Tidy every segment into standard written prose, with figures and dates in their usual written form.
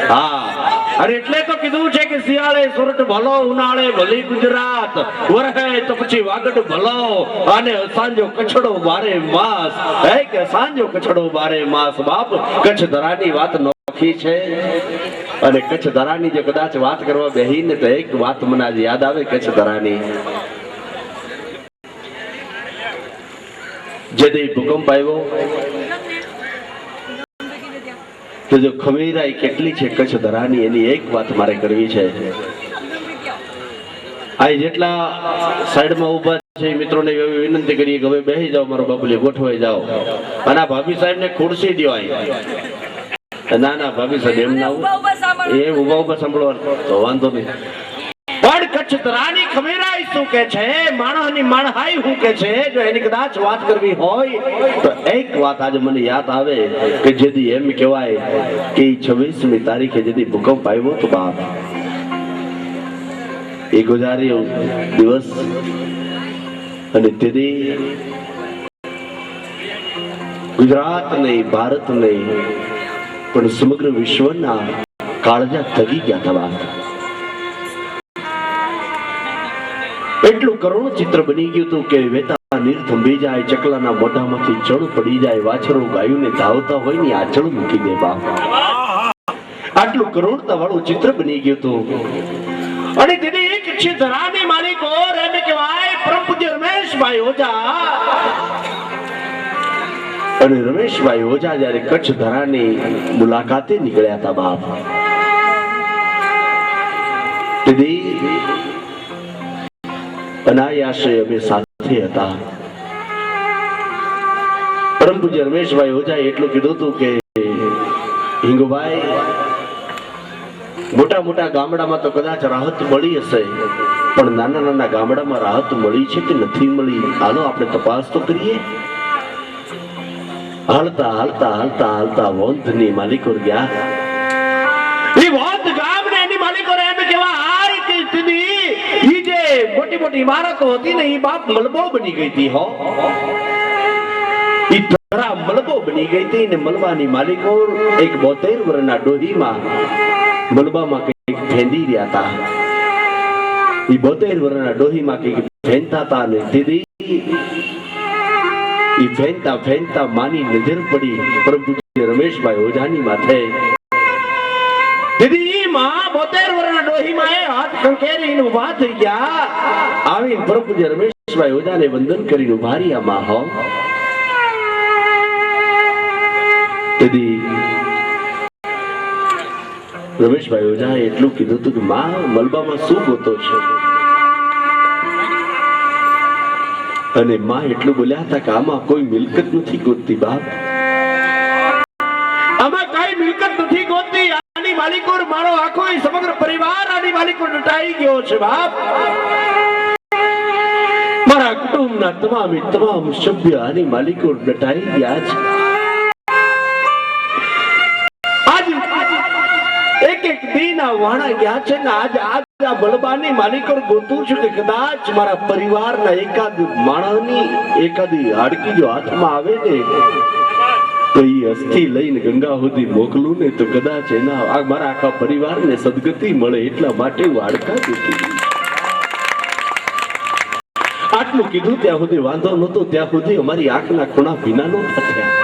હા, અરે એટલે તો કીધું છે કે શિયાળે સુરત ભલો, ઉનાળે ભલી ગુજરાત, વરહે તો પછી વાગડ ભલો, અને સાંજો કચ્છડો બારે માસ. હે કે સાંજો કચ્છડો બારે માસ. બાપ, કચ્છ ધરાની વાત નોખી છે. અને કચ્છ ધરાની જો કદાચ વાત કરવા બેહીને તો એક વાત મને આજ યાદ આવે કચ્છ ધરાની. જે ભૂકંપ આવ્યો તો જો ખમીરાઈ કેટલી છે કચ્છ ધરાની, એની એક વાત મારે કરવી છે. આ જેટલા સાઈડમાં ઉભા છે મિત્રોને એવી વિનંતી કરીએ કે હવે બેસી જાઓ, મારો બાબુલી ગોઠવાઈ જાઓ. અને આ ભાભી સાહેબ ને ખુરશી દો. ના ના ભાભી સાહેબ એમ ના એ ઉભા ઉભા સાંભળવાનું તો વાંધો નહીં. પણ કચ્છ ધરાની ખમીરાઈ શું કે છે, માણસની માણહાઈ શું કે છે, જો એની કદાચ વાત કરવી હોય તો એક વાત આજે મને યાદ આવે કે જેથી એમ કહેવાય કે 26મી તારીખે જેથી ભૂકંપ આવ્યો તો બાપ, એ ગુજાર્યો દિવસ. અને તેથી ગુજરાત નહીં, ભારત નહીં, પણ સમગ્ર વિશ્વના કાળજા થગી ગયા હતા. એટલું કરુણ ચિત્ર બની ગયું હતું કે વેતા નીર થંભી જાય, ચકલાના મોઢામાંથી ચણ પડી જાય, વાછરો ગાયુંને ધાવતા હોય ને આચળ મૂકી દે બાપ. આટલું કરુણતા વાળું ચિત્ર બની ગયું હતું. અને દીદી એક છે ધરાની માલિકો એમ કહેવાય પરમ પૂજ્ય રમેશભાઈ ઓઝા. અને રમેશભાઈ ઓઝા જ્યારે કચ્છ ધરાની મુલાકાતે નીકળ્યા હતા બાપ, દીદી અનાયાસે અમે સાથે હતા. પરમ પૂજ્ય રમેશભાઈ ઓઝાએ એટલું કીધું હતું કે હિંગુભાઈ, મોટા મોટા ગામડામાં તો કદાચ રાહત મળી હશે, પણ નાના નાના ગામડામાં રાહત મળી છે કે નથી મળી, હાલો આપણે તપાસ તો કરીએ. હાલતા હાલતા હાલતા હાલતા વોંધની માલિકો ગયા. એ વોંધ ગામને એની માલિકો એમ કહેવાય કે દીદી ઈ જે મોટી મોટી ઇમારતો હતી ને એ બાપ મલબો બની ગઈ હતી. હો, ઈ ધરા મલબો બની ગઈ હતી ને મલબાની માલિકો એક 72 વર્ષના ડોહીમાં મલબામાં કઈક ફેંદી રહ્યા હતા. ઈ 72 વર્ષના ડોહીમાં કઈક ફેંતા હતા ને દીદી ઈ ફેંતા ફેંતા માની નજર પડી પરમ પૂજ્ય રમેશભાઈ ઓઝાની માથે. દીદી માં 72 વર્ષના ડોહીમાં એ હાથ કંકેરીને ઊભા થઈ ગયા. આવીને પરમ પૂજ્ય રમેશભાઈ ઓઝાને વંદન કરીને ઊભા રહ્યા. માં હો દીદી રમેશભાઈ ઓઝાએ એટલું કીધું હતું કે માં મલબામાં શું ગોતો છે? અને માં એટલું બોલ્યા હતા કે આમાં કોઈ મિલકત નથી ગોતતી બાપ, આમાં કઈ મિલકત નથી ગોતતી. આની માલિકો મારો આખો સમગ્ર પરિવાર આની માલિકો ડટાઈ ગયો છે બાપ. મારા કુટુંબના તમામ સભ્ય આની માલિકો ડટાઈ ગયા છે. એક દીના વાણા ગયા છે ને આજ આ બળબાની માલિકો ગોતું છું કે કદાચ મારા પરિવારના એકાદ માણસની એકાદી હાડકી જો હાથમાં આવે ને તો એ અસ્થિ લઈને ગંગા સુધી મોકલું ને તો કદાચ એના મારા આખા પરિવારને સદગતિ મળે, એટલા માટે હું હાડકા દેતી. આટલું કીધું ત્યાં સુધી વાંધો નતો, ત્યાં સુધી અમારી આંખના ખૂણા ભીના નહોતા થયા.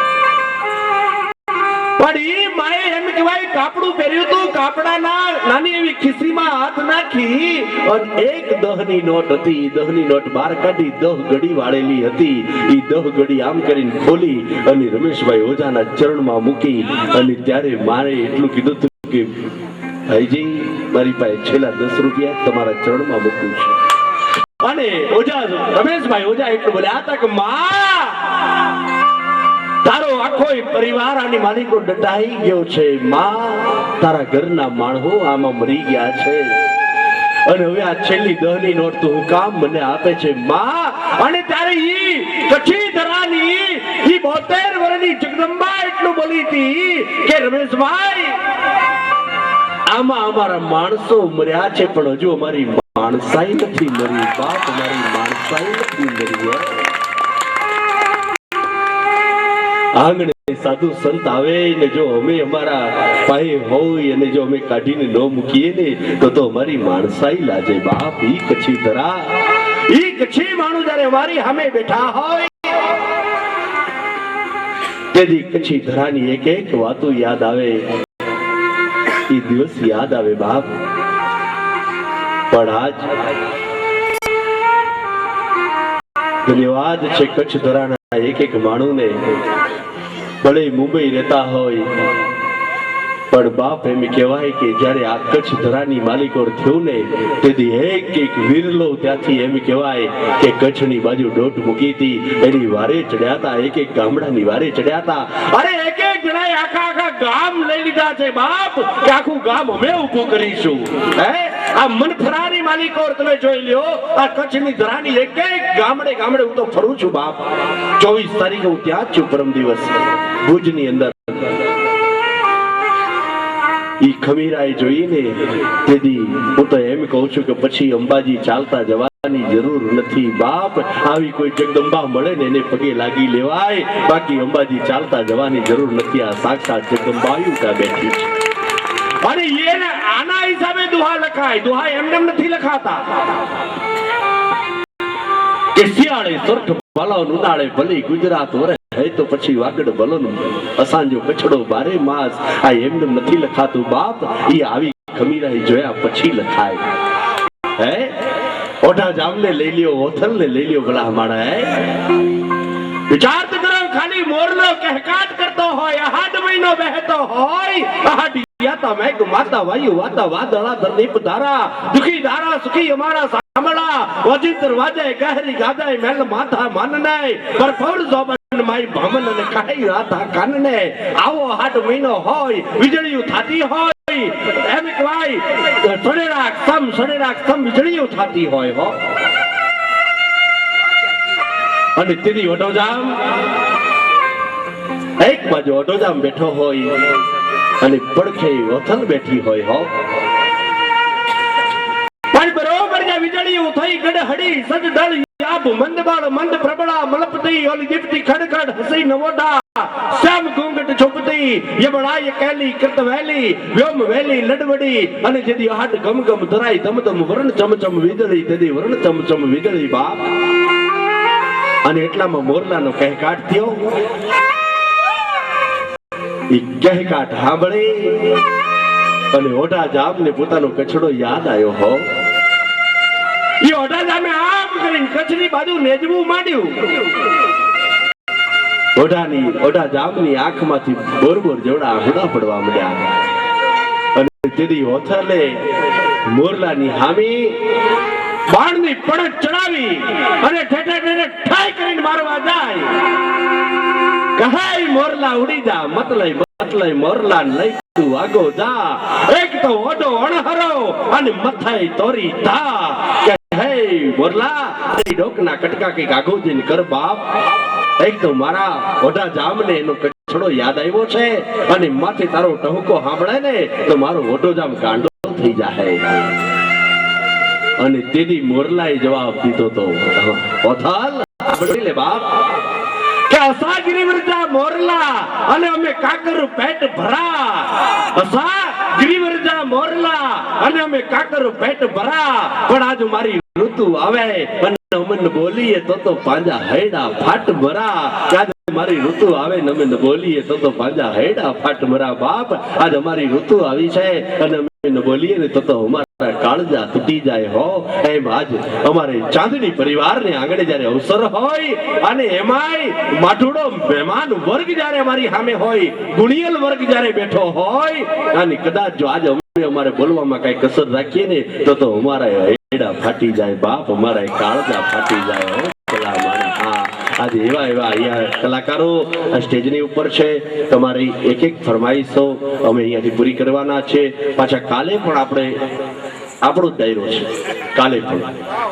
પણ એ માએ એમ કહેવાય કાપડું પહેર્યું હતું, કાપડાના નાની એવી ખિસ્સીમાં હાથ નાખી અને એક 10ની નોટ હતી. 10ની નોટ બહાર કાઢી, 10 ઘડી વાળેલી હતી. એ 10 ઘડી આમ કરીને ખોલી અને રમેશભાઈ ઓઝાના ચરણમાં મૂકી. અને ત્યારે મારે એટલું કીધું હતું કે ભાઈજી મારી પાસે છેલ્લા 10 રૂપિયા તમારા ચરણમાં મૂકું છું. અને ઓઝા રમેશભાઈ ઓઝા એટલું બોલ્યા હતા કે માં તારો આખો પરિવાર આની માલિકો ડટાઈ ગયો છે. માં તારા ઘરના માણસો આમાં મરી ગયા છે. અને હવે આ છેલ્લી 10ની નોટ તો હું કામ મને આપે છે માં. અને ત્યારે ઈ કચ્છી ધરાની ઈ 72 વર્ષની જગદંબા એટલું બોલી હતી કે રમેશભાઈ આમાં અમારા માણસો મર્યા છે, પણ હજુ અમારી માણસાઈ નથી મરી બાપ, અમારી માણસાઈ નથી મરી. આંગણે સાધુ સંત આવે ને જો અમે અમારા પાસે હોય અને જો અમે કાઢીને ન મૂકીએ ને તો અમારી માણસાઈ લાજે બાપ. ઈ કચ્છી ધરા, ઈ કચ્છી માણું જયારે અમારી સામે બેઠા હોય તેથી કચ્છી ધરાની એક એક વાતો યાદ આવે, એ દિવસ યાદ આવે બાપ. પણ આજ ધન્યવાદ છે કચ્છ ધરાના એક એક માણુને, ભલે મુંબઈ રહેતા હોય પણ બાપ એમ કહેવાય કે જ્યારે આ કચ્છ ધરાની માલિકોર થયું ને તેથી એક એક વિરલો ત્યાંથી એમ કહેવાય કે કચ્છની બાજુ દોટ મૂકી હતી, એની વારે ચડ્યા હતા, એક એક ગામડાની વારે ચડ્યા હતા. અરે એક એક જણાએ આખા આખા ગામ લઈ લીધા છે બાપ, કે આખું ગામ અમે ઊભું કરીશું. હે આ મનફરાની માલિકોર તમે જોઈ લ્યો, આ કચ્છની ધરાની એક એક ગામડે ગામડે હું તો ફરું છું બાપ. 24 તારીખે હું ત્યાં જ છું, પરમ દિવસ ભુજની અંદર. ઈ ખમીરાએ જોઈને તેથી હું તો એમ કહું છું કે પછી અંબાજી ચાલતા જવાની જરૂર નથી બાપ. આવી કોઈ જગદંબા મળે ને એને પગે લાગી લેવાય, બાકી અંબાજી ચાલતા જવાની જરૂર નથી. આ સાક્ષાત જગદંબા ત્યાં બેઠી છે. અને એને આના હિસાબે દુહા લખાય, દુહા એમને નથી લખાતા કે શિયાળે સોરઠ ભલો ઉનાળે ભલી ગુજરાત વરે હે તો પછી વાગડ ભલો અસાંજો કચડો બારે માસ. આ એમને નથી લખાતું બાપ, ઈ આવી ખમીરાઈ જોયા પછી લખાય. હે ઓઢા જામને લઈ લ્યો, ઓથલ ને લઈ લ્યો ભલા માણા. હે વિચાર તો કરો, ખાલી મોરલો કહેકાટ કરતો હોય, આહાડ મહિનો વહેતો હોય, આહાડ યાતા મેઘ માતા વાયુ વાતા વાદળા ધરદીપ ધારા, દુખી ધારા સુખી અમારા સાંભળા, વજિંતર વાજે ગહેરી ગાદાય મેલ માથા માનને, પરફોડ જોબન માઈ ભમન અને કાઈ રાતા કાનને. આવો હાટ મહિનો હોય, વીજળીઓ થાતી હોય, એમ કહેવાય સડેરાક સમ વીજળીઓ થાતી હોય હો. અને તેની ઓટોજામ એક બાજુ ઓટોજામ બેઠો હોય અને પડખે ઓથલ બેઠી હોય હો. પણ બરોબર જે વીજળીઓ થઈ ગડહડી સજ દળ યાબ મંદ બાળ મંદ પ્રબળા મલપતી ઓલી દીપતી ખડખડ હસી નવોડા શ્યામ ઘૂંઘટ છુપતી યબળાય કેલી કૃત વેલી વ્યોમ વેલી લડવડી. અને જેદી હાટ ગમ ગમ ધરાઈ ધમ ધમ વરણ ચમચમ વીજળી, તેદી વરણ ચમચમ વીજળી બાપ. અને એટલામાં મોરલાનો કહેકાટ થયો. ઈ કહેકાટ સાંભળી અને ઓઢા જામને પોતાનો કચડો યાદ આવ્યો હો. ઈ ઓઢા જામે આમ કરીને કચ્છની બાજુ નેજવું માંડ્યું. ઓઢા જામની આંખમાંથી બોરબોર જેવડા આંખડા પડવા માંડ્યા. અને તેદી ઓથલે મોરલાની હામી બાણની પડત ચડાવી અને ઠેઠે ઠેઠે ઠાઈ કરીને મારવા જાય. કહાઈ મોરલા ઉડી જા, મતલય મોરલા લઈ તું આગો જા. એક તો ઓડો અણહરો અને મથાઈ તોરી ધા. કે હે મોરલા એ ડોકના કટકા કે આગો જઈને કર બાપ. એક તો મારા ઓઢા જામને એનો કચડો યાદ આવ્યો છે, અને માથે તારો ટહુકો સાંભળે ને તો મારો ઓઢો જામ ગાંડો થઈ જાય. અને તેદી મોરલાએ જવાબ દીધો તો ઓથલ લે બાપ કે અસા ગિરિવરજા મોરલા અને અમે કાકર પેટ ભરા. અસા ગિરિવરજા મોરલા અને અમે કાકર પેટ ભરા. પણ આજ મારી ઋતુ આવે અને અમન બોલીએ તો પાંજા હૈડા ફાટ ભરા. આજ મારી ઋતુ આવે ને અમે બોલીએ તો પાંજા હૈડા ફાટ ભરા બાપ. આજ અમારી ઋતુ આવી છે અને અમે બોલીએ ને તો અમારા કાળજા તૂટી જાય હો. એમ આજ અમારે ચાંદની પરિવારને આંગણે જ્યારે અવસર હોય અને એમાંય માઠુડો મહેમાન વર્ગ જ્યારે અમારી સામે હોય, ગુણિયલ વર્ગ જ્યારે બેઠો હોય, અને કદાચ જો આજ અમારે બોલવામાં કઈ કસર રાખીએ ને તો અમારા હેડા ફાટી જાય બાપ, અમારા કાળજા ફાટી જાય હો. આજે એવા અહીંયા કલાકારો સ્ટેજની ઉપર છે. તમારી એક એક ફરમાઈશો અમે અહીંયાથી પૂરી કરવાના છે. પાછા કાલે પણ આપણો જ ડાયરો છે, કાલે પણ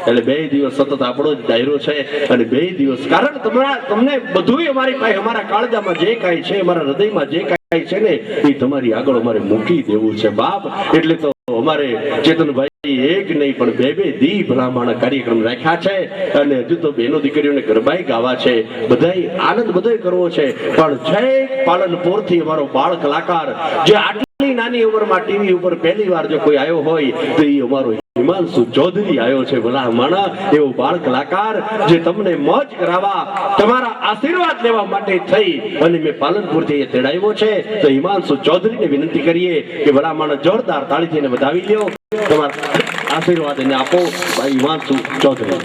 એટલે 2 દિવસ સતત આપણો જ ડાયરો છે. અને 2 દિવસ કારણ તમને બધું અમારી પાસે, અમારા કાળજામાં જે કાંઈ છે, અમારા હૃદયમાં જે કાંઈ છે ને એ તમારી આગળ અમારે મૂકી દેવું છે બાપ. એટલે તો અમારે ચેતનભાઈ એક નહીં પણ બે દી ભલામણ કાર્યક્રમ રાખ્યા છે અને હજુ તો બેનો દીકરીઓને ગરબાઈ ગાવા છે, બધાય આનંદ બધોય કરવો છે, પણ છેક પાલનપુર થી અમારો બાળ કલાકાર જે આટલી નાની ઉંમરમાં ટીવી ઉપર પહેલી વાર જો કોઈ આવ્યો હોય તો એ અમારો હિમાંશુ ચૌધરી આવ્યો છે. ભલામણ એવો બાળ કલાકાર જે તમને મોજ કરાવવા તમારા આશીર્વાદ લેવા માટે થઈ અને મેં પાલનપુર થી તેડાવ્યો છે. તો હિમાંશુ ચૌધરીને વિનંતી કરીએ કે ભલામણ જોરદાર તાળીથી વધાવી લ્યો, તમારા આશીર્વાદ એને આપો ભાઈ હિમાંશુ ચૌધરી.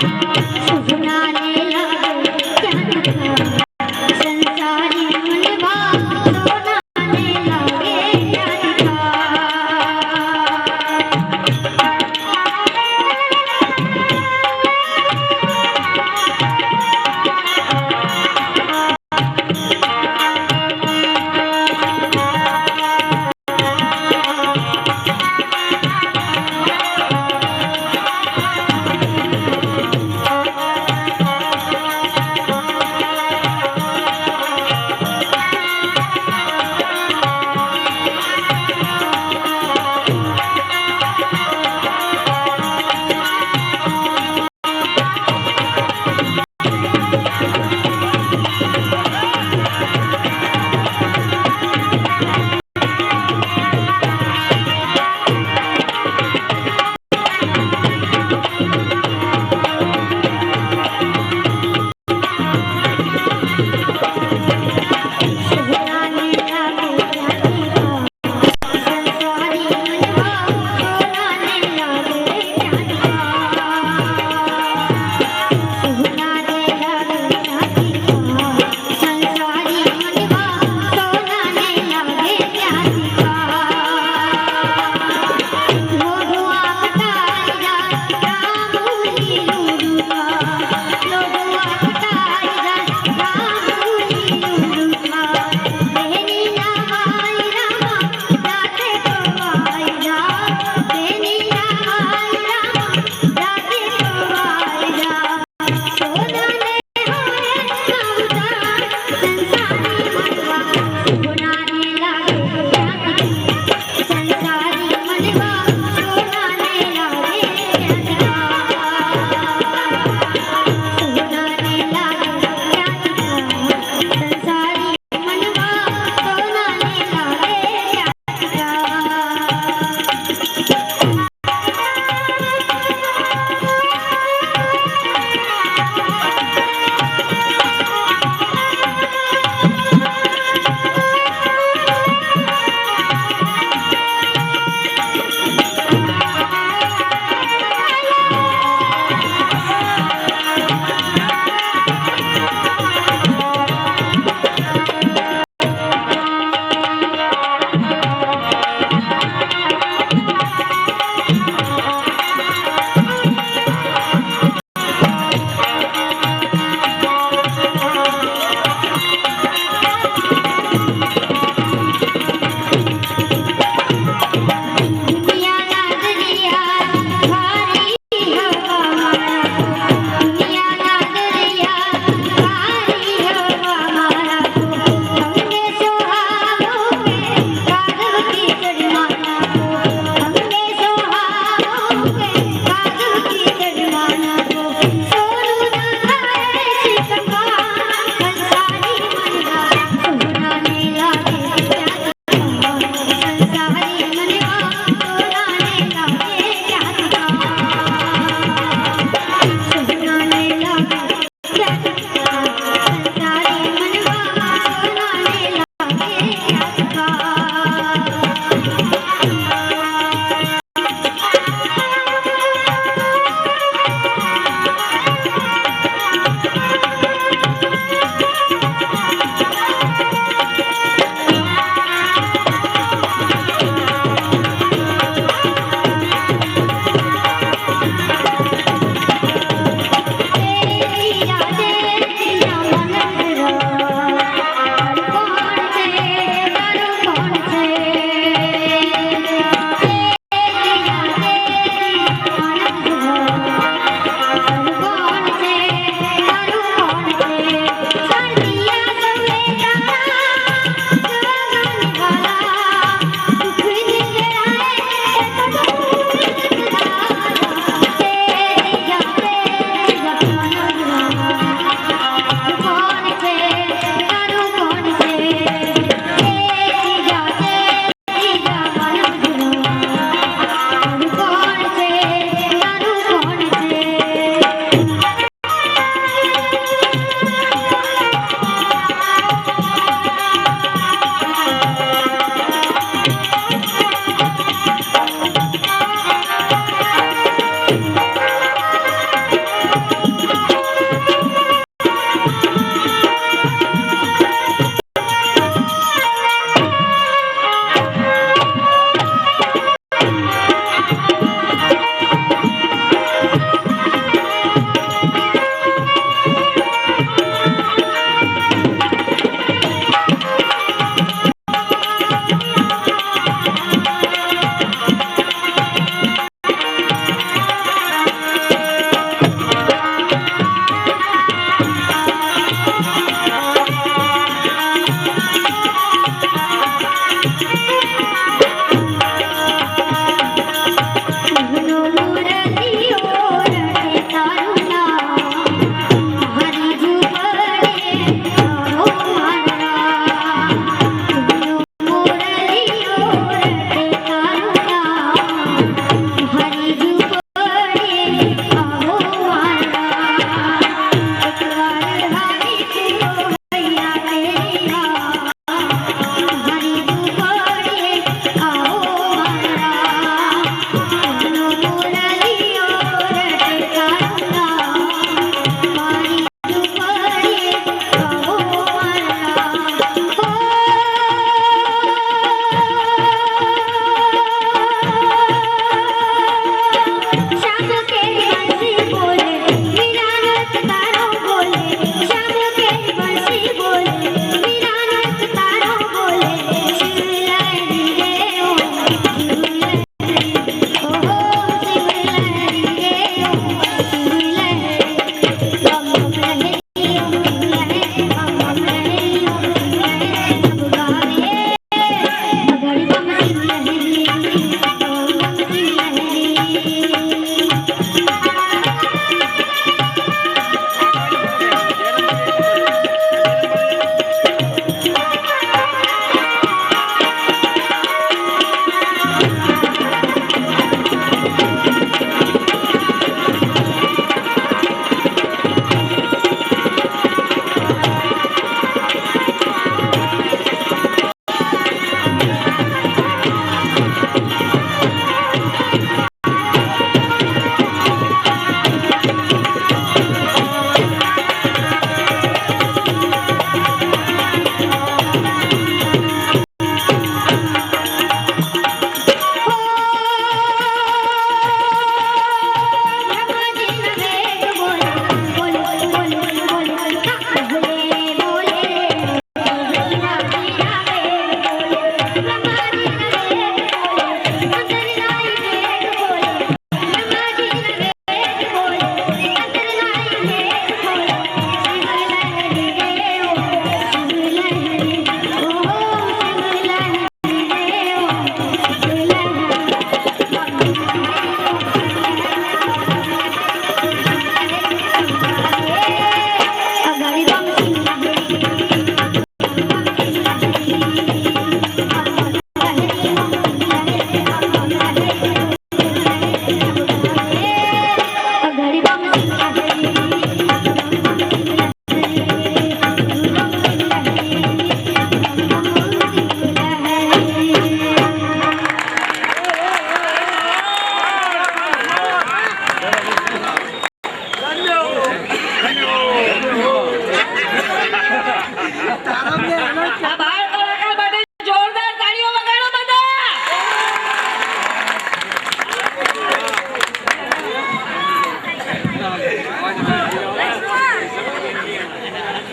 સુનાને લાગે ક્યાં સંસારી મનવા સોનાને લાગે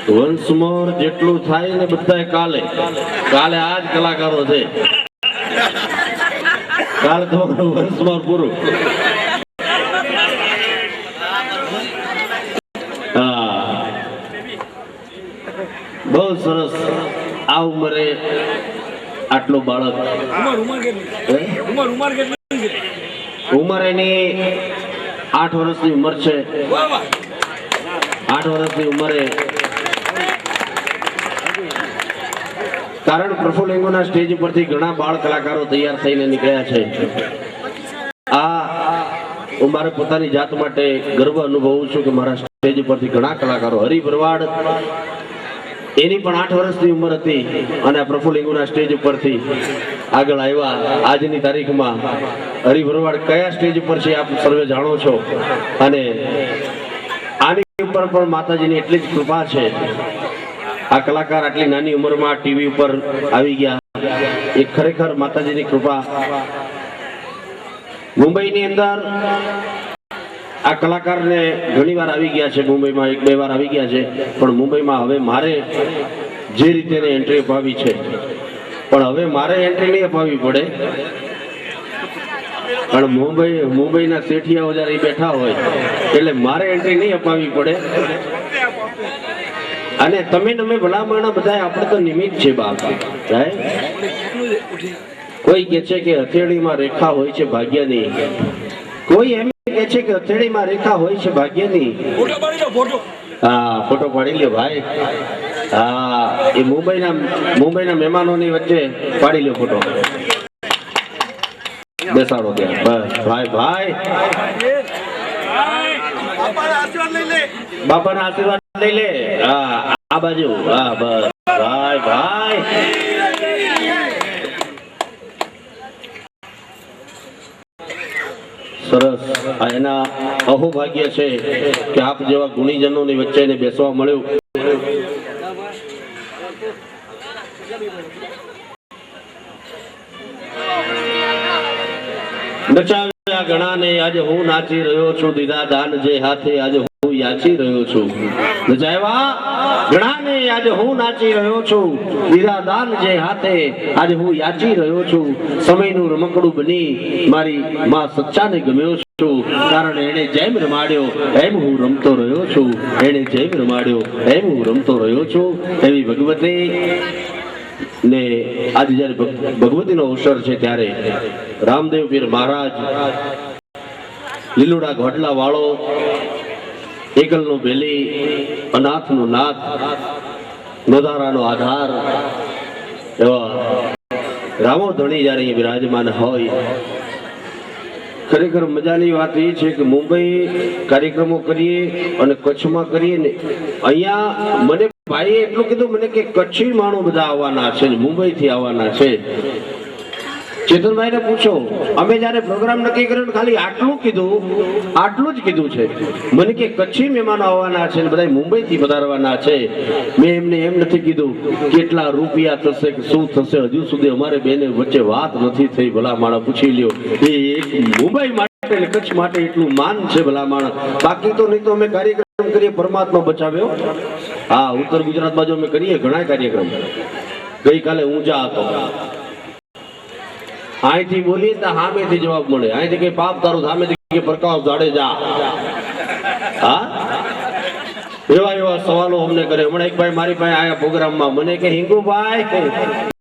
વંશમોર જેટલું થાય ને બધા કાલે આ જ કલાકારો છે. કાલે તમારું વંશમોર પૂરું. હા, બહુ સરસ. આ ઉંમરે આટલું બાળક, ઉંમર એની 8 વર્ષની ઉંમર છે. 8 વર્ષની ઉંમરે કારણ પ્રફુલ્લિંગોના સ્ટેજ પરથી ઘણા બાળ કલાકારો તૈયાર થઈને નીકળ્યા છે. હું મારે પોતાની જાત માટે ગર્વ અનુભવું છું કે મારા સ્ટેજ પરથી ઘણા કલાકારો, હરિ ભરવાડ એની પણ 8 વર્ષની ઉંમર હતી અને પ્રફુલ્લિંગોના સ્ટેજ ઉપરથી આગળ આવ્યા. આજની તારીખમાં હરિ ભરવાડ કયા સ્ટેજ ઉપર છે આપ સર્વે જાણો છો. અને આની ઉપર પણ માતાજીની એટલી જ કૃપા છે. આ કલાકાર આટલી નાની ઉંમરમાં ટીવી ઉપર આવી ગયા એ ખરેખર માતાજીની કૃપા. મુંબઈની અંદર આ કલાકારને ઘણી વાર આવી ગયા છે, મુંબઈમાં 1-2 વાર આવી ગયા છે, પણ મુંબઈમાં હવે મારે જે રીતે એન્ટ્રી અપાવી છે, પણ હવે મારે એન્ટ્રી નહીં અપાવી પડે. કારણ મુંબઈના શેઠિયાઓ જ્યારે બેઠા હોય એટલે મારે એન્ટ્રી નહીં અપાવી પડે. અને તમે ભલામણ બધા આપણે તો નિમિત્ત છે બાપ. કોઈ કે છે કે હથેળીમાં રેખા હોય છે ભાગ્યની, કોઈ એમ કે છે કે હથેળીમાં રેખા હોય છે ભાગ્યની. હા, ફોટો પાડી લ્યો ભાઈ. હા, એ મુંબઈના મહેમાનોની વચ્ચે પાડી લ્યો ફોટો. બેસાડો ત્યાં. બસ ભાઈ બાપાના આશીર્વાદ લઈ લે. હા, આ બાજુ. હા, બસ ભાઈ. સરસ. એના અહોભાગ્ય છે કે આપ જેવા ગુણીજનોની વચ્ચે એને બેસવા મળ્યું. નચાવ્યા ઘણાને આજે હું નાચી રહ્યો છું, દીધા દાન જે હાથે આજે હું યાચી રહ્યો છું. નચાવ્યા ઘણાને આજે હું નાચી રહ્યો છું, દીધા દાન જે હાથે આજે હું યાચી રહ્યો છું. સમયનું રમકડું બની મારી માં સચ્ચાને ગમ્યો છું, કારણ એને જેમ રમાડ્યો એમ હું રમતો રહ્યો છું. એને જેમ રમાડ્યો એમ હું રમતો રહ્યો છું. એવી ભગવતી ને આજે જયારે ભગવતીનો અવસર છે ત્યારે રામદેવ પીર મહારાજ, લીલુડા ઘોટલા વાળો, એકલનો બેલી, અનાથનો નાથ, નોધારાનો આધાર એવા રામો ધણી જયારે અહીંયા બિરાજમાન હોય. ખરેખર મજાની વાત એ છે કે મુંબઈ કાર્યક્રમો કરીએ અને કચ્છમાં કરીએ ને, અહીંયા મને ભાઈએ એટલું કીધું મને કે કચ્છી માણો બધા આવવાના છે, મુંબઈ થી આવવાના છે. ચેતનભાઈ ને પૂછો, અમે જયારે પ્રોગ્રામ નક્કી કર્યો ખાલી આટલું જ કીધું છે. મને કે કચ્છી મહેમાનો આવવાના છે ને બધા મુંબઈ થી પધારવાના છે. મેં એમને એમ નથી કીધું કેટલા રૂપિયા થશે કે શું થશે, હજુ સુધી અમારે બેને વચ્ચે વાત નથી થઈ. ભલા માણસ પૂછી લ્યો. એ એક મુંબઈ માટે ને કચ્છ માટે એટલું માન છે ભલા માણસ. બાકી તો નહીં તો અમે કાર્યક્રમ કરીએ, પરમાત્મા બચાવ્યો. હા, ઉત્તર ગુજરાત બાજુ અમે કરીએ ઘણા કાર્યક્રમ. ગઈકાલે ઊંઝા હતો, અહીંથી બોલીએ તો સામેથી જવાબ મળે. અહીંથી કઈ પાપ તારું, સામેથી પ્રકાશ જાડેજા. હા, એવા સવાલો અમને કરે. હમણાં એક ભાઈ મારી પાસે આયા પ્રોગ્રામમાં, મને કે હિંગુભાઈ,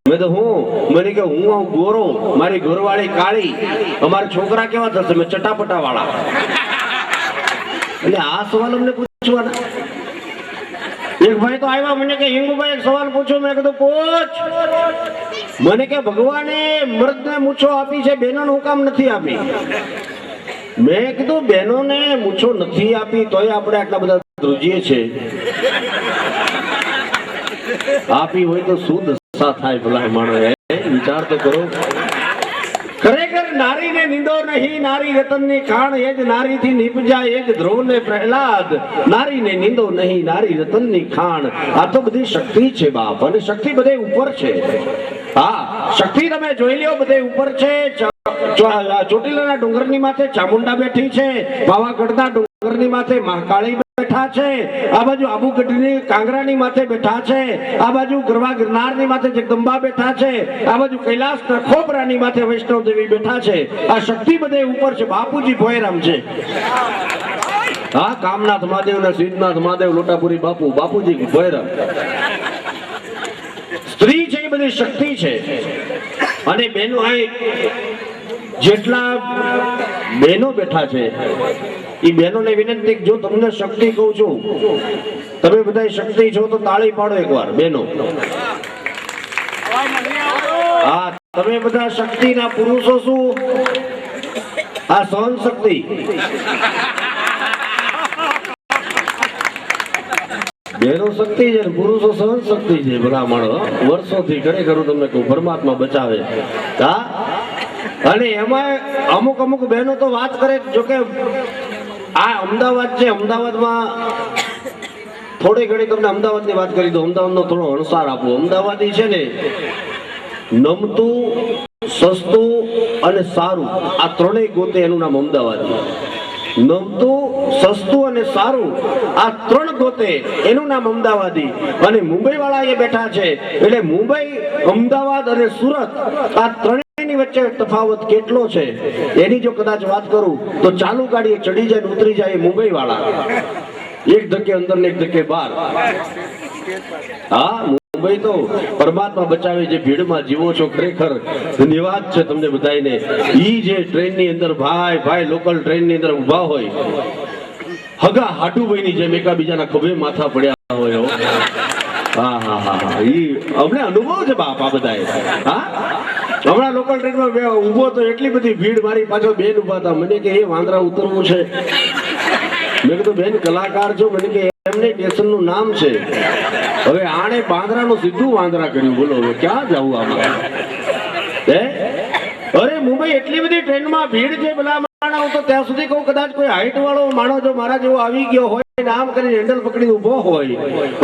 મેં તો મને કે હું ગોરો, મારી ઘરવાળી કાળી, અમારા છોકરા કેવા થશે? મેં ચટાપટા વાળા. એટલે આ સવાલ અમને પૂછવાના. એક ભાઈ તો આવ્યા, મને કે હિંગુભાઈ એક સવાલ પૂછો. મેં કીધું પૂછ. મને કે ભગવાને મર્દને મૂછો આપી છે, બહેનોને હું કામ નથી આપી? મેં કીધું બહેનોને મૂછો નથી આપી તોય આપણે આટલા બધા ધ્રુજીએ છે. આપી હોય તો શું દશા થાય ભલા માણસ, વિચાર તો કરો. ખરેખર નારીને નિંદો નહીં, નારી રતનની ખાણ, એ જ નારીથી નીપજાય, એ જ ધ્રુવને પ્રહલાદ. નારીને નિંદો નહીં, નારી રતનની ખાણ. આ તો બધી શક્તિ છે બાપ, અને શક્તિ બધે ઉપર છે. હા, શક્તિ તમે જોઈ લ્યો, બધે ઉપર છે. ચોટીલાના ડુંગરની માથે ચામુંડા બેઠી છે, પાવાગઢના જામનગરની માથે મહાકાળી બેઠા છે, આ બાજુ આબુગઢની કાંગરાની માથે બેઠા છે, આ બાજુ ગરવા ગિરનારની માથે જગદંબા બેઠા છે, આ બાજુ કૈલાસના ખોબરાની માથે વૈષ્ણવ દેવી બેઠા છે. આ શક્તિ બધે ઉપર છે. બાપુજી ભોયરામ છે. હા, કામનાથ મહાદેવ ને સિદ્ધનાથ મહાદેવ લોટાપુરી બાપુ, બાપુજી ભોયરામ. સ્ત્રી છે એ બધી શક્તિ છે. અને બહેનો અહીં જેટલા બહેનો બેઠા છે એ બહેનોને વિનંતી, જો તમને શક્તિ કહું છું, તમે બધા શક્તિ છો તો તાળી પાડો એકવાર બહેનો. હા, તમે બધા શક્તિના પુરુષો શું? આ સહન શક્તિ. બહેનો શક્તિ છે, પુરુષો સહન શક્તિ છે. ભલા માણો, વર્ષોથી ખરેખર હું તમને કહું, પરમાત્મા બચાવે. હા, અને એમાં અમુક અમુક બહેનો તો વાત કરે, જોકે આ અમદાવાદ છે, અમદાવાદમાં થોડી ઘણી તમને અમદાવાદની વાત કરી દો. અમદાવાદનો થોડો અણસાર આપો. અમદાવાદી છે ને, નમતું, સસ્તું અને સારું, આ ત્રણેય ગોતે એનું નામ અમદાવાદી. નમતું, સસ્તું અને સારું, આ ત્રણ ગોતે એનું નામ અમદાવાદી. અને મુંબઈ વાળા એ બેઠા છે, એટલે મુંબઈ, અમદાવાદ અને સુરત, આ ત્રણેયની વચ્ચે તફાવત કેટલો છે એની જો કદાચ વાત કરું તો ચાલુ ગાડીએ ચડી જાય ને ઉતરી જાય મુંબઈ વાળા, એક ધક્કે અંદર ને એક ધક્કે બહાર. હા, મુંબઈ તો પરમાત્મા બચાવે. જે ભીડમાં જીવો છો, ખરેખર ધન્યવાદ છે તમને બધાને. ઈ જે ટ્રેનની અંદર ભાઈ ભાઈ લોકલ ટ્રેનની અંદર ઉભા હોય, હગા હાટુભાઈની જેમ એકાબીજાના ખભે માથા પડ્યા હોય. હા હા હા હા, ઈ અમને અનુભવ છે બાપ આ બધાએ. હા, હમણાં લોકલ ટ્રેનમાં ઉભો તો એટલી બધી ભીડ, મારી પાછળ બેન ઉભા હતા. મને કે એ વાંદરા ઉતરવું છે. મેં કીધું બેન કલાકાર છો. મને કે એમને સ્ટેશનનું નામ છે. હવે આણે બાંદ્રાનું સીધું વાંદરા કર્યું. બોલો હવે ક્યાં જવું આમાં? હે, અરે મુંબઈ એટલી બધી ટ્રેનમાં ભીડ છે. પેલા માણસ તો ત્યાં સુધી કહું, કદાચ કોઈ હાઈટ વાળો માણસ જો મારા જેવો આવી ગયો હોય, આમ કરીને હેન્ડલ પકડી ઉભો હોય,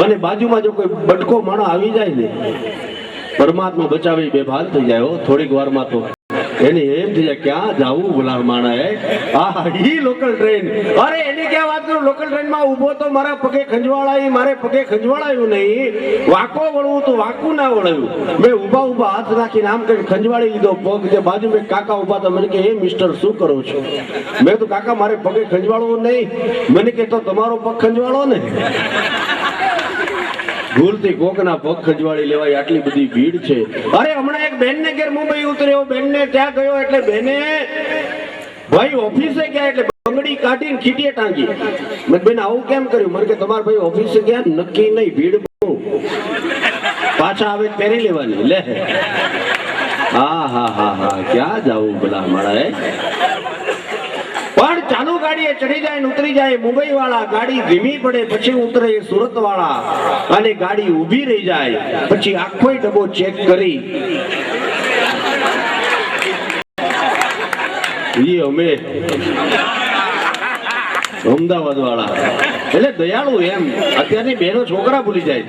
અને બાજુમાં જો કોઈ બટકો માણસ આવી જાય ને, પરમાત્મા બચાવી બેભાન થઈ જાય. થોડીક વારમાં તો એને એમ થઈ જાય ક્યાં જાવું બોલા માણા. આ ઈ લોકલ ટ્રેન. અરે એની ક્યાં વાત કરું, લોકલ ટ્રેનમાં ઉભો તો મારા પગે ખંજવાળાઈ, મારે પગે ખંજવાળાયું નહીં. વાંકો વળવું તો વાંકું ના વળાયું. મેં ઉભા ઉભા હાથ રાખીને આમ કરી ખંજવાળી લીધો પગ. જે બાજુ મેં કાકા ઉભા હતા, મને કે એ મિસ્ટર શું કરો છો? મેં તો કાકા મારે પગે ખંજવાળવું નહીં. મને કે તો તમારો પગ ખંજવાળો ને. ભૂલથી કોકના પગ ખંજવાળી લેવાય, આટલી બધી ભીડ છે. અરે હમણાં એક બેન ને ઘેર મુંબઈ ઉતર્યો, બેન ને ત્યાં ગયો એટલે બેને ભાઈ ઓફિસે ગયા એટલે બંગડી કાઢીને ખીટીએ ટાંગી. મેં બેન આવું કેમ કર્યું? મને કે તમારા ભાઈ ઓફિસે ગયા, નક્કી નહીં, ભીડ બહુ, પાછા આવે પહેરી લેવાની. લે હા હા હા હા, ક્યાં જાવું ભલા મારા. પણ ચાલુ ગાડીએ ચડી જાય ને ઉતરી જાય મુંબઈ વાળા. ગાડી ધીમી પડે પછી ઉતરે સુરત વાળા, અને ગાડી ઊભી રહી જાય પછી આખો ડબ્બો ચેક કરી અમે અમદાવાદ વાળા. એટલે દયાળુ એમ. અત્યારની બહેનો છોકરા ભૂલી જાય.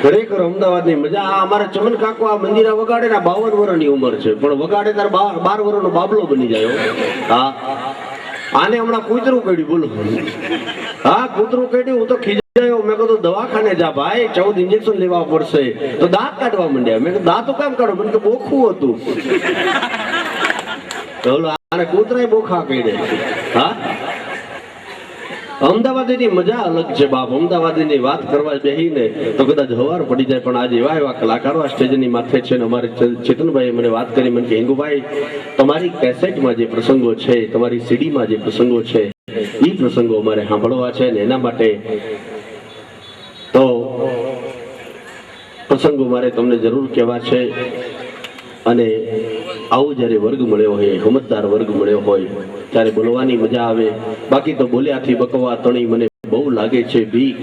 ખરેખર અમદાવાદની મજા. આ અમારા ચમન કાકો આ મંદિરા વગાડે ને 52 વર્ષની ઉંમર છે, પણ વગાડે તાર 12 વર્ષનો બાબલો બની જાય. હા, આને હમણાં કૂતરું કાઢ્યું. બોલો, હા કૂતરું કાઢ્યું. હું તો ખીજાયો. મેં કીધું દવાખાને જા ભાઈ, 14 ઇન્જેક્શન લેવા પડશે. તો દાંત કાઢવા માંડ્યા. મેં કીધું દાંત કામ કાઢો? મને કે બોખું હતું. બોલો, આને કૂતરાય બોખા કાઢે. હા, અમદાવાદની મજા અલગ છે બાપ. અમદાવાદની વાત કરવા બેહીને તો કદાચ હવાર પડી જાય. પણ આજે એવા એવા કલાકારો આ સ્ટેજની માથે છે. ને અમારે ચેતનભાઈ મને વાત કરી, મને કે હિંગુભાઈ, તમારી કેસેટમાં જે પ્રસંગો છે, તમારી સીડીમાં જે પ્રસંગો છે, એ પ્રસંગો અમારે સાંભળવા છે. ને એના માટે તો પ્રસંગો મારે તમને જરૂર કહેવા છે. અને આવો જ્યારે વર્ગ મળ્યો હોય, સમજદાર વર્ગ મળ્યો હોય, ત્યારે બોલવાની મજા આવે. બાકી તો બોલ્યાથી બકવા તણી મને બહુ લાગે છે બીક.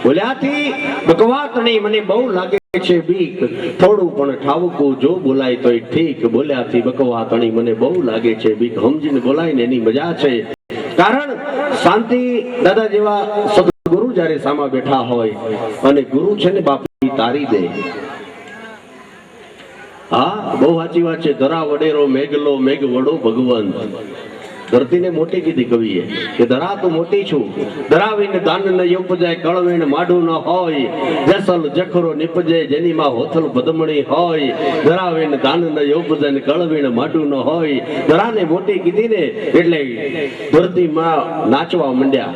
બોલ્યાથી બકવા તણી મને બહુ લાગે છે બીક. થોડું પણ ઠાવકું જો બોલાય તોય ઠીક. બોલ્યાથી બકવા તણી મને બહુ લાગે છે બીક. સમજીને બોલાય ને એની મજા છે. કારણ શાંતિ દાદા જેવા સદગુરુ જ્યારે સામા બેઠા હોય, અને ગુરુ છે ને બાપી તારી દે. હા, બહુ સાચી વાત છે. ધરા વડેરો મેઘલો મેઘ વડો ભગવંત. ધરતીને મોટી કીધી કવિએ કે ધરા તું મોટી છું, ધરાવીને દાન ન ઉપજાય, કળવીને માડું ન હોય, જેસલ જખરો નિપજે જેની માં હોથલ બદમણી હોય, ધરાવીને દાન ન ઉપજાય ને કળવીને માડું ન હોય. ધરાને મોટી કીધી ને એટલે ધરતીમાં નાચવા માંડ્યા.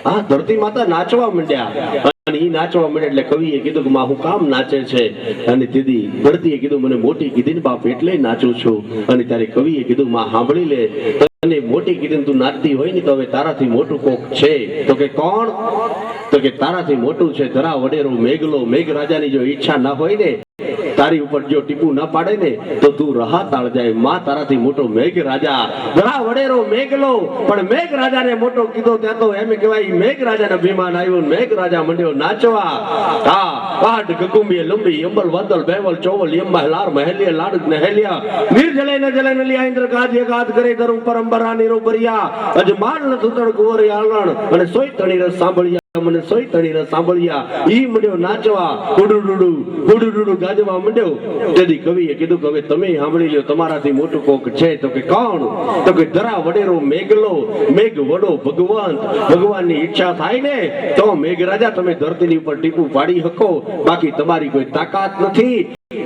હા, ધરતી માતા નાચવા માંડ્યા અને ઈ નાચવા માંડ્યા એટલે કવિએ કીધું કે માં હું કામ નાચે છે, અને દીદી ધરતીએ કીધું મને મોટી કીધી ને બાપ એટલે નાચું છું. અને ત્યારે કવિએ કીધું માં સાંભળી લે, અને મોટી કીધી તું નાચતી હોય ને તો હવે તારાથી મોટું કોક છે. તો કે કોણ? તો કે તારાથી મોટું છે ધરા વડેરો મેઘલો. મેઘ રાજાની જો ઈચ્છા ના હોય ને, તારી ઉપર જો ટીપું ના પાડે ને તો તું રહા તાળ જાય. માં તારાથી મોટો મેઘ રાજા, ધરા વડેરો મેઘલો. પણ મેઘ રાજાને મોટો કીધો ત્યાં તો એમ કહેવાય મેઘ રાજાને અભિમાન આવ્યું. મેઘ રાજા મંડ્યો નાચવા. હા, પહાડ ગગુંબી લંબી અંબલ વંદલ બેવલ ચોવલ યમ લાર મહેલિયા લાડ નહેલિયા નિર્જલે ન જલે ન લિયા ઇન્દ્ર ગાજ ગાદ કરે ધરું પરંબરા નિરોબરિયા અજમાન ન સુતળ કુંવર આલણ અને સોય તણી રસ સાંભળ્યા મને સોય તણી રસ સાંભળ્યા. ઈ મંડ્યો નાચવા, હુડુડુડુ ગાજવા મંડ્યો. તેથી કવિએ કીધું કે હવે તમે સાંભળી લ્યો તમારાથી મોટું કોક છે. તો કે કોણ? તો કે ધરા વડેરો મેઘલો. મેઘ વડો ભગવંત. ભગવાનની ઈચ્છા થાય ને તો મેઘ રાજા તમે ધરતીની ઉપર ટીપું પાડી શકો, બાકી તમારી કોઈ તાકાત નથી.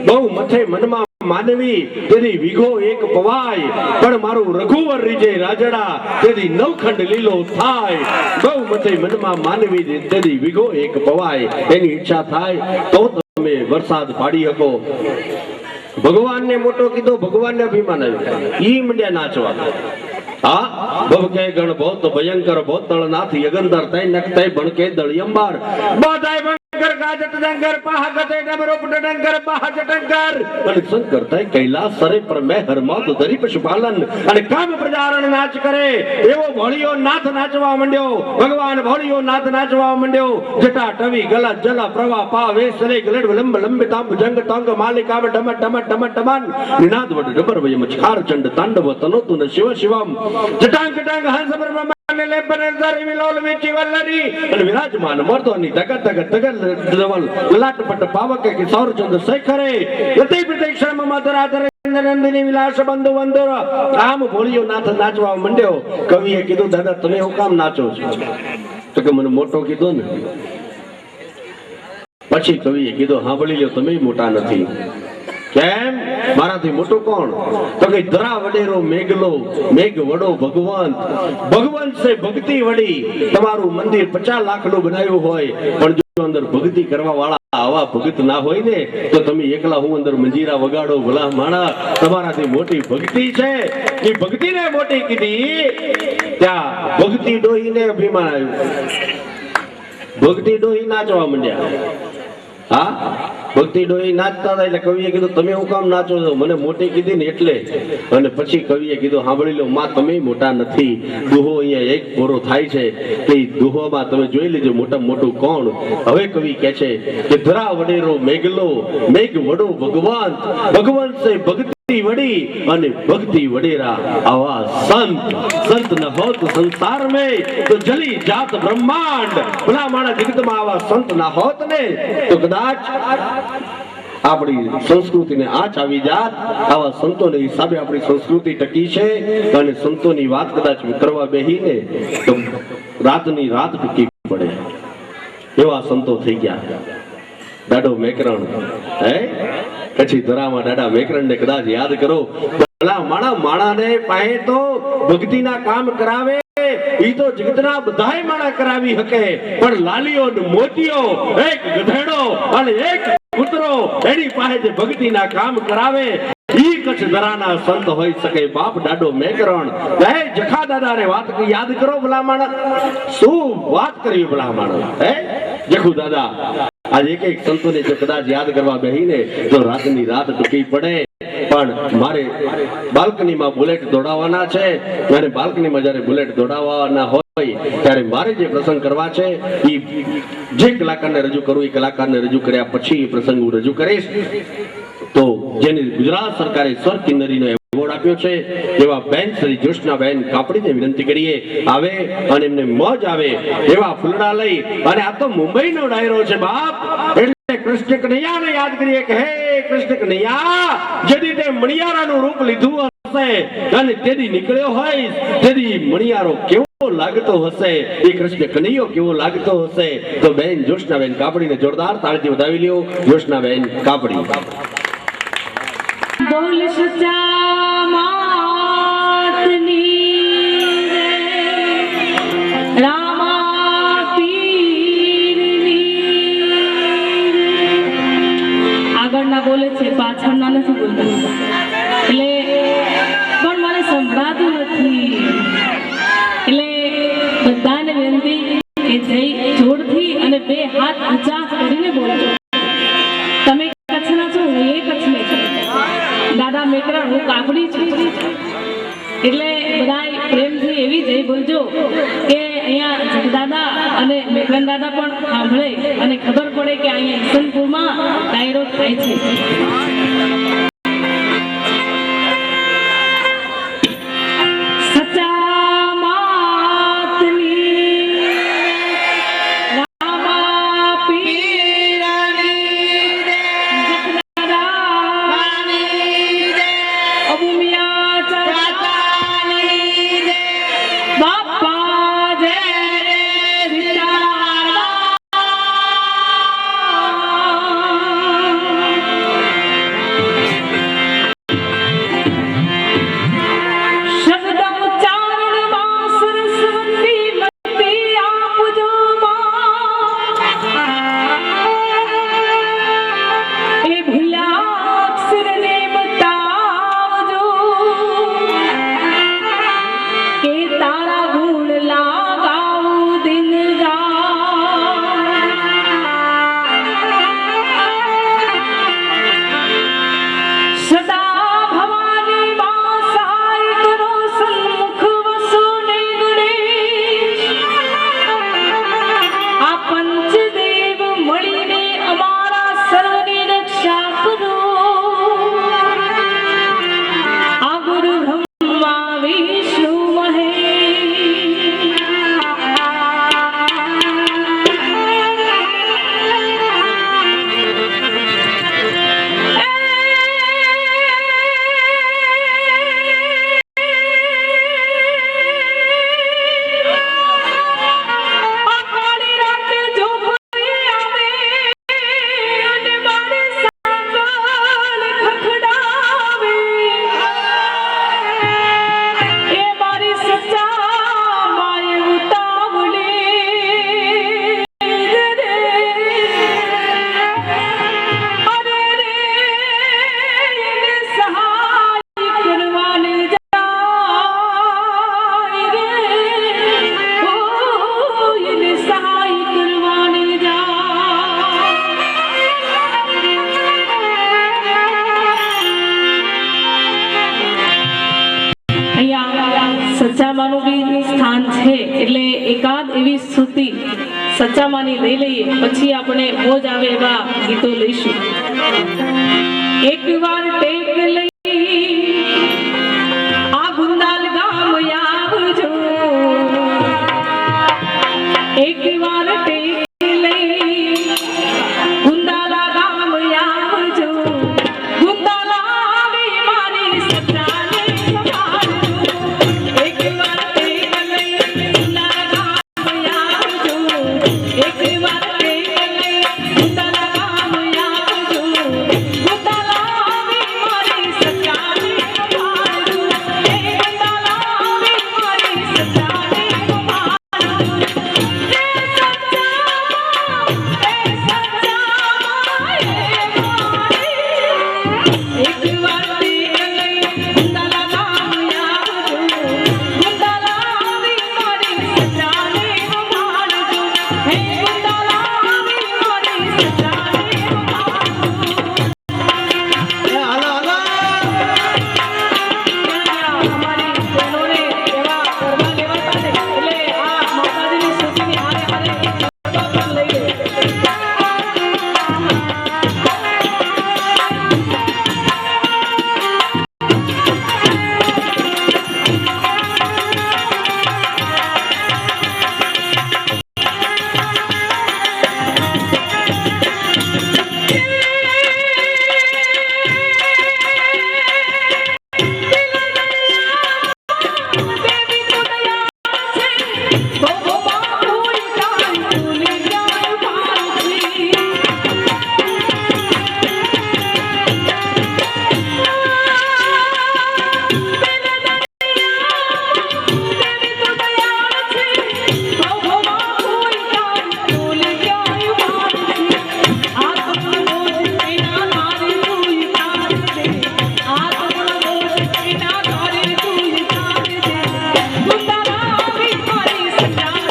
બહુ મથે મનમાં માનવી તેથી વિઘો એક પવાય, પણ મારું રઘુવર રીજે રાજડા તેથી નવખંડ લીલો થાય. બહુ મથે મનમાં માનવી તેથી વિઘો એક પવાય. એની ઈચ્છા થાય તો તમે વરસાદ પાડી શકો. ભગવાનને મોટો કીધો, ભગવાનને અભિમાન આવ્યું. ઈ મંડ્યા નાચવા. હા, ભવકે ગણ ભૌત ભયંકર ભૌતળ નાથ યગંધર તೈ નખતೈ ભણકે દળિયંબાર બાધાય ભયંકર ગાજત ડંગર પાહગતે ડમરૂપ ડંગર પાહજટંગર અને શંકર તೈ કૈલાસ સરે પર મે હરમાત ધરી પશુપાલન અને કામ પ્રજારણ નાચ કરે એવો ભોળિયો નાથ નાચવા માંડ્યો. ભગવાન ભોળિયો નાથ નાચવા માંડ્યો. જટા ટવી ગલા જલા પ્રવાહ પા વેસરે ગલડ લંબ લંબિતામ જંગ તંગ માલિકામ ડમ ડમ ડમ ડમન નિનાદ વડ ડબર વયમ છાર ચંડ તાંડવ તનોતુ ન શિવ શિવમ જટાંગ જટાંગ હંસ બ્રહ્માને લેપને ધરી વિલોલ વિચી વલ્લરી અને વિરાજમાન મર્દોની તગત તગત તગત ધવલ લલાટપટ પાવકે કે સૌરચંદ્ર શેખરે યતિ પ્રતિક્ષમ મધરાધર નંદિની વિલાસ બંધુ વંદર. આમ ભોળિયો નાથ નાચવા મંડ્યો. કવિએ કીધું દાદા તમે હું કામ નાચો છો? તો કે મને મોટો કીધો ને. પછી કવિએ કીધું સાંભળી લ્યો તમે મોટા નથી. કેમ? મારાથી મોટો કોણ? તો કે ધરા વડેરો મેઘલો. મેઘ વડો ભગવંત. ભગવંત છે ભક્તિ વડી. તમારું મંદિર 50 લાખનું બનાવ્યું હોય પણ જો અંદર ભક્તિ કરવા વાળા આવા ભગત ના હોય ને તો તમે એકલા હું અંદર મંજીરા વગાડો ભલા માણા. તમારાથી મોટી ભક્તિ છે. એ ભક્તિને મોટી કીધી ત્યાં ભક્તિ ડોહીને અભિમાન આવ્યું. ભક્તિ ડોહી નાચવા માંડ્યા. હા, ભક્તિ ડોહી નાચતા હતા એટલે કવિએ કીધું તમે હું કામ નાચો છો? મને મોટી કીધી ને એટલે. અને પછી કવિએ કીધું સાંભળી લો માં તમે મોટા નથી. દુહો અહીંયા એક પૂરો થાય છે કે દુહોમાં તમે જોઈ લેજો મોટા મોટું કોણ. હવે કવિ કહે છે કે ધરા વડેરો મેઘલો. મેઘ વડો ભગવાન. ભગવાન છે ભક્તિ વડી અને ભક્તિ વડેરા આવા સંત. સંત ન હોત સંસાર में તો જલી જાત બ્રહ્માંડ. ભલા માણા જગતમાં આવા સંત ના હોત ને તો કદાચ આપણી સંસ્કૃતિને આંચ આવી જાત. આવા સંતોને હિસાબે આપણી સંસ્કૃતિ ટકી છે. અને સંતોની વાત કદાચ કરવા બેહીને તો રાતની રાત ટૂંકી પડે એવા સંતો થઈ ગયા. દાડો મેકરણ હે પછી ધરામાં દાડા મેકરણ ને કદાચ યાદ કરો. ભલા માણા માણાને પાસે તો ભક્તિના કામ કરાવે ઈ તો જગતના બધાય માણા કરાવી શકે, પણ લાલીઓ ને મોતીઓ એક ગધેડો અને એક કૂતરો એની પાસે જે ભક્તિના કામ કરાવે ઈ કચ્છ ધરાના સંત હોઈ શકે. બાપ દાડો મેકરણ હે જખા દાદાને વાત યાદ કરો ભલા માણા. શું વાત કરી ભલા માણા હે જખુ દાદા. आज एक एक संतों ने जो कदाच याद करवा बेहीने तो रातनी रात टूकी पड़े. पण मारे बाल्कनी में बुलेट दौड़ावाना छे. मारे बाल्कनी में जारे बुलेट दौड़ावाना होय त्यारे मारे जे प्रसंग करवा छे ई जे कलाकारने रजू करूं ई कलाकारने रजू कर्या पछी ई प्रसंग हूँ रजू करीश. तो जेने गुजरात सरकारे स्वर किन्नरीनो एवोर्ड आप्यो छे एवा बेन श्री ज्योत्सनाबेन कापड़ीने विनंती करीए आवे अने एमने मौज आवे एवा फूलड़ा लई. अने आ तो मुंबईनो डायरो छे बाप. એટલે કૃષ્ણ કનૈયાને યાદ કરીએ કે હે કૃષ્ણ કનૈયા જદી તે મણિયારાનું રૂપ લીધું હશે અને તેદી નીકળ્યો હોય તેદી મણિયારો કેવો લાગતો હશે, એ કૃષ્ણ કનૈયો કેવો લાગતો હશે. તો બેન જ્યોત્સનાબેન કાપડીને જોરદાર તાળીથી વધાવી લ્યો. જ્યોત્સનાબેન કાપડી. બોલ સચ્ચા માતની રે, રામા પીરની. આગળના બોલે છે, પાછળના નથી બોલતા, એટલે પણ મને સંભળાતું નથી. એટલે બધાને વિનંતી કે જય જોડથી અને બે હાથ ઊંચા કરીને બોલજો. તમે કચ્છના છો, હું એ કચ્છની છું. દાદા મેકરા, હું કાપડી છું. એટલે બધાય પ્રેમથી એવી જય બોલજો કે અહીંયા જગદાદા અને મેકરન દાદા પણ સાંભળે અને ખબર પડે કે અહીંયા ઈસનપુરમાં ડાયરો થાય છે. સચ્ચામાનું બી સ્થાન છે, એટલે એકાદ એવી સ્તુતિ સચ્ચામાની લઈ લઈએ, પછી આપણે મોજ આવે એવા ગીતો લઈશું. એક વાર ટેક લઈ આ ગુંદાલ ગામ આવજો, એક વાર ટેક લઈ ગુંદાલા ગામ આવજો. ગુંદાલા આવી મારી સચ્ચાને સંભાળજો. એક વાર ટેક લઈ ગુંદાલા ગામ આવજો, એક વાર ટેક લઈ ગુંદાલા ગામ આવજો. ગુંદાલા આવી આ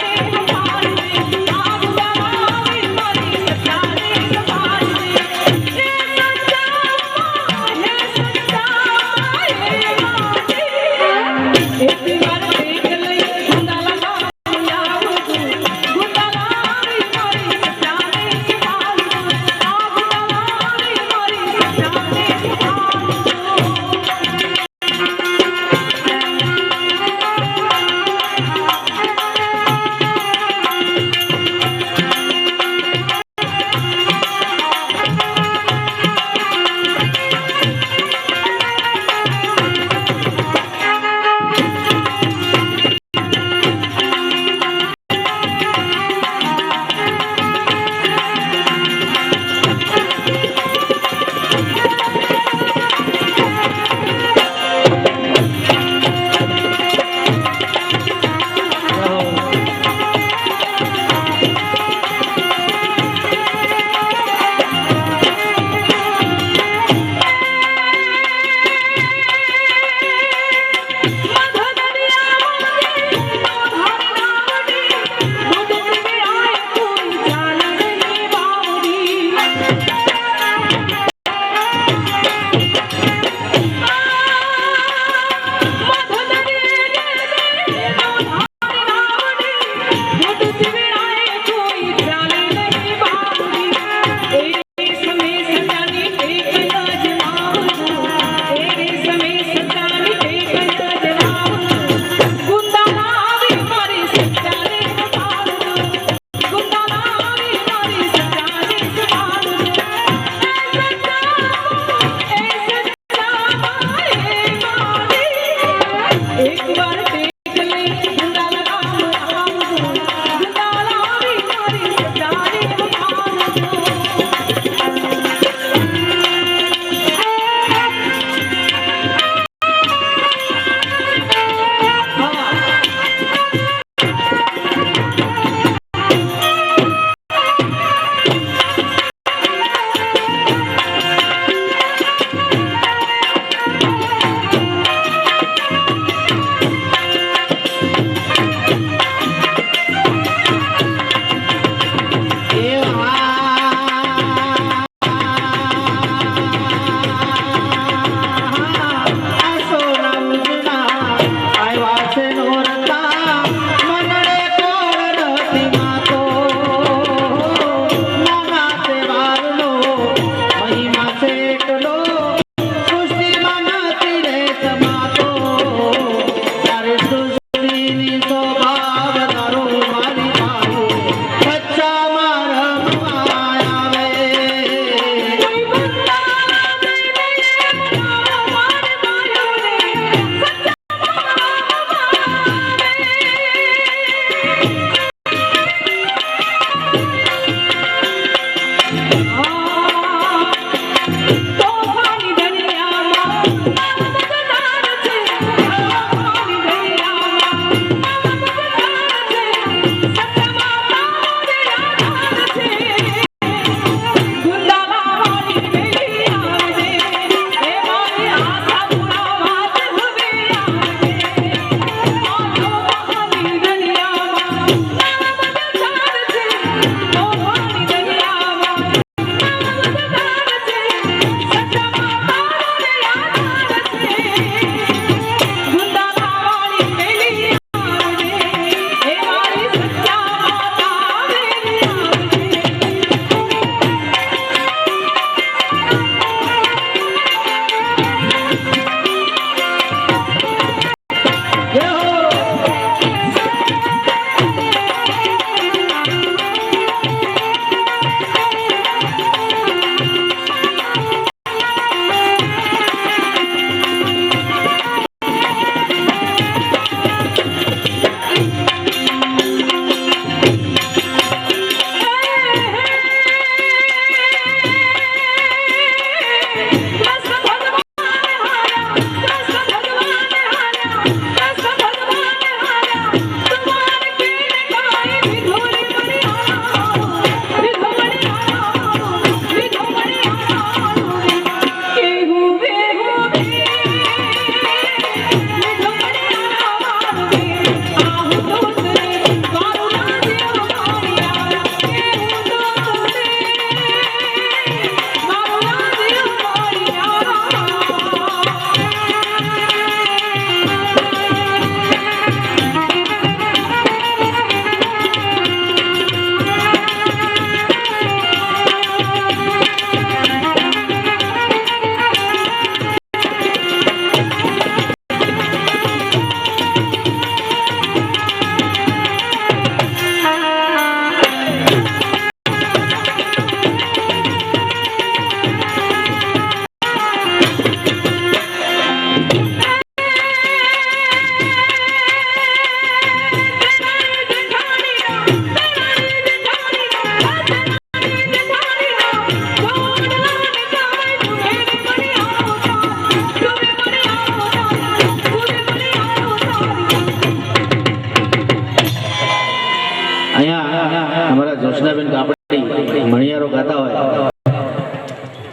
અહીંયા અમારા જોશનાબેન કાપડી મણિયારો ગાતા હોય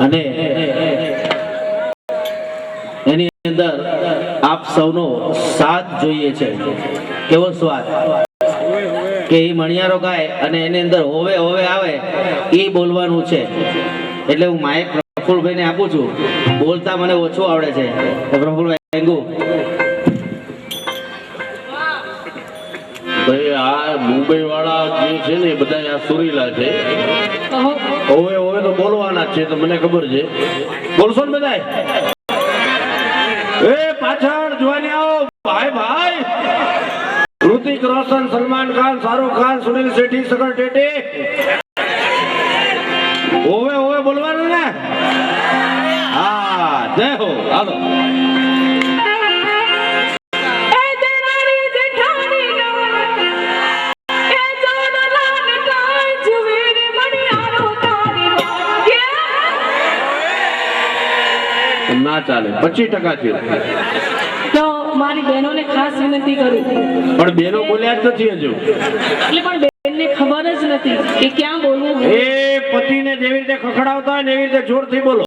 અને એની અંદર આપ સૌનો સાથ જોઈએ છે. કેવો સ્વાદ કે એ મણિયારો ગાય અને એની અંદર હોવે હોવે આવે એ બોલવાનું છે. એટલે હું માઇક પ્રફુલભાઈને આપું છું. બોલતા મને ઓછું આવડે છે. તો પ્રફુલભાઈ થેન્ક ભાઈ આ મુંબઈ વાળા જે છે ને એ બધા આ સુરીલા છે. હવે હવે તો બોલવાના જ છે, તો મને ખબર છે. બોલશો ને બધાય? એ પાછળ જોવાની આવો ભાઈ ભાઈ. ઋતિક રોશન, સલમાન ખાન, શાહરુખ ખાન, સુનિલ શેટ્ટી, સગર ટેટે. હવે હવે બોલવાનું ને. હા જય હો. હાલો ના ચાલે 25% છે. તો મારી બહેનોને ખાસ વિનંતી કરું. પણ બેનો બોલ્યા જ નથી હજુ. એટલે પણ બેનને ખબર જ નથી કે ક્યાં બોલવું. એ પતિને જેવી રીતે ખખડાવતા હોય ને એવી રીતે જોરથી બોલો.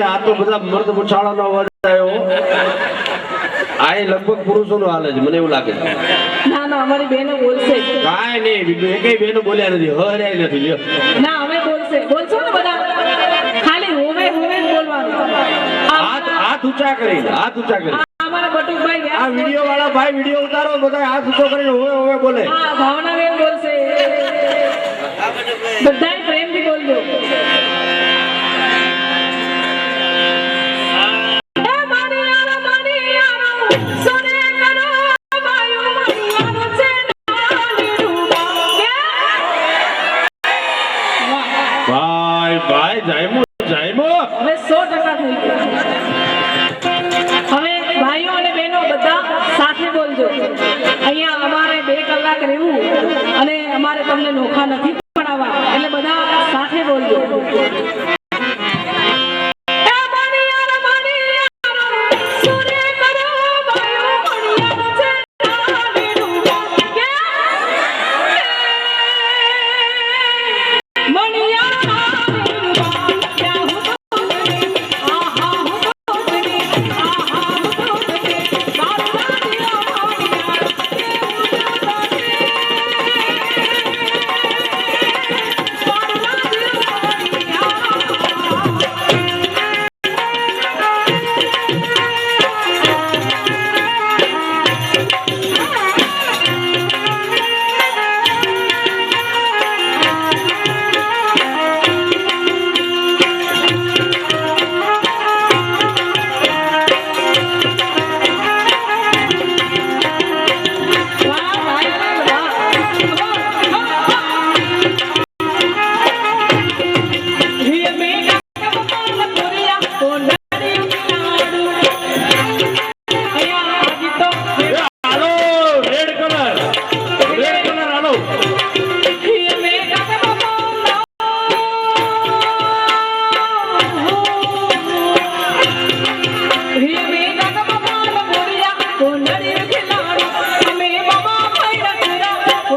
આ તો બધા મર્દ મુછાળાનો અવાજ આવ્યો. આ એ લગભગ પુરુષોનો હાલ છે, મને એવું લાગે છે. ના ના અમારી બહેનો બોલશે. કાંઈ નહીં, બીજું એકેય બેનો બોલ્યા નથી, હર્યા નથી. લ્યો ના અમે બોલશે. બોલશો ને બધા? ખાલી હોવે હોવે જ બોલવાનું. હાથ ઊંચા કરી, હાથ ઊંચા કરી. અમારા બટુકભાઈ ગયા. આ વિડિયો વાળા ભાઈ વિડિયો ઉતારો, બધા હાથ ઊંચો કરીને હોવે હોવે બોલે. હા ભાવનાબેન બોલશે. બધાય પ્રેમથી બોલજો. ભાઈ જાયમો જાયમો. હવે 100% થઈ ગયું. હવે ભાઈઓ અને બહેનો બધા સાથે બોલજો. અહીંયા અમારે 2 કલાક રહેવું અને અમારે તમને નોખા નથી પડાવવા, એટલે બધા સાથે બોલજો.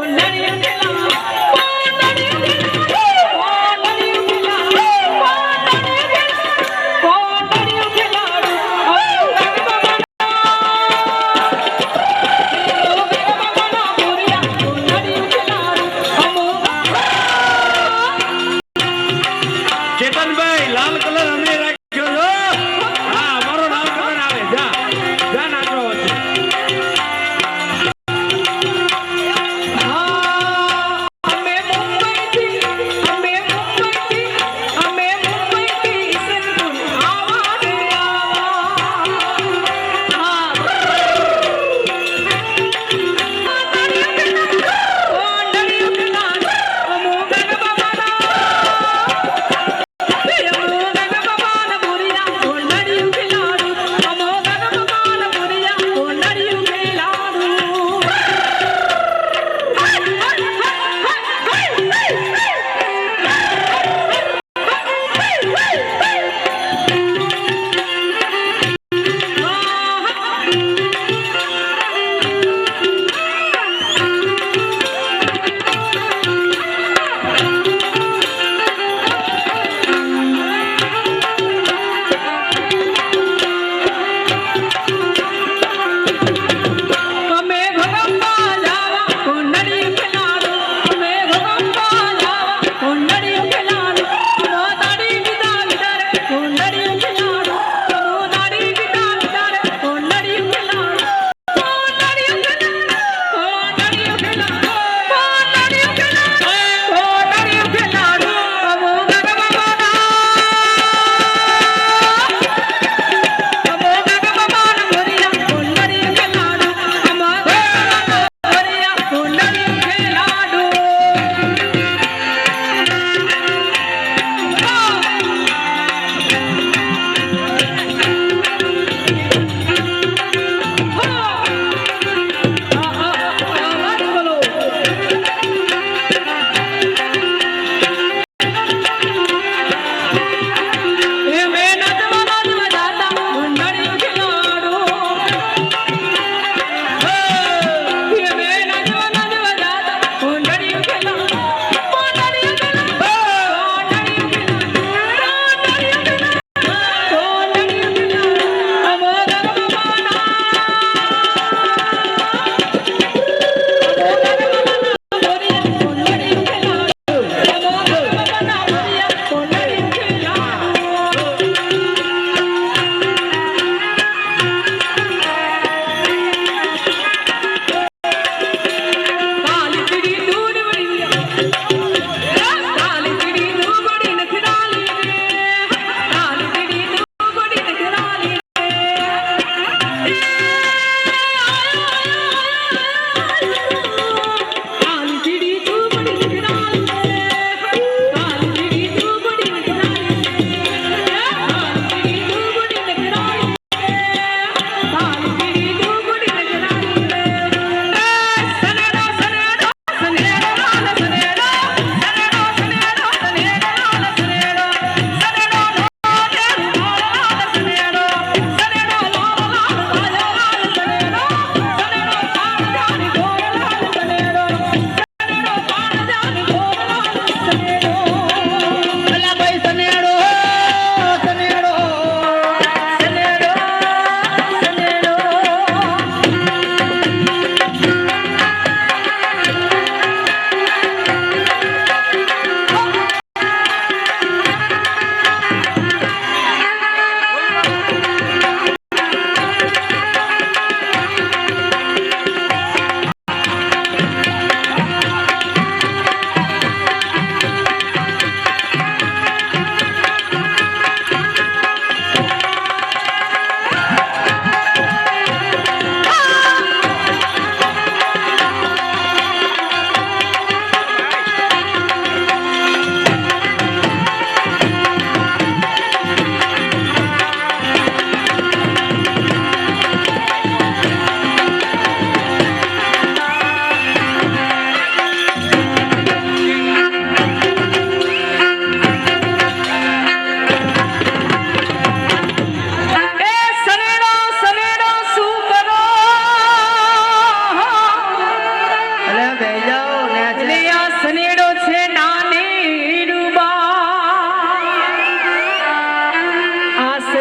Nani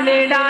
ને ડાળ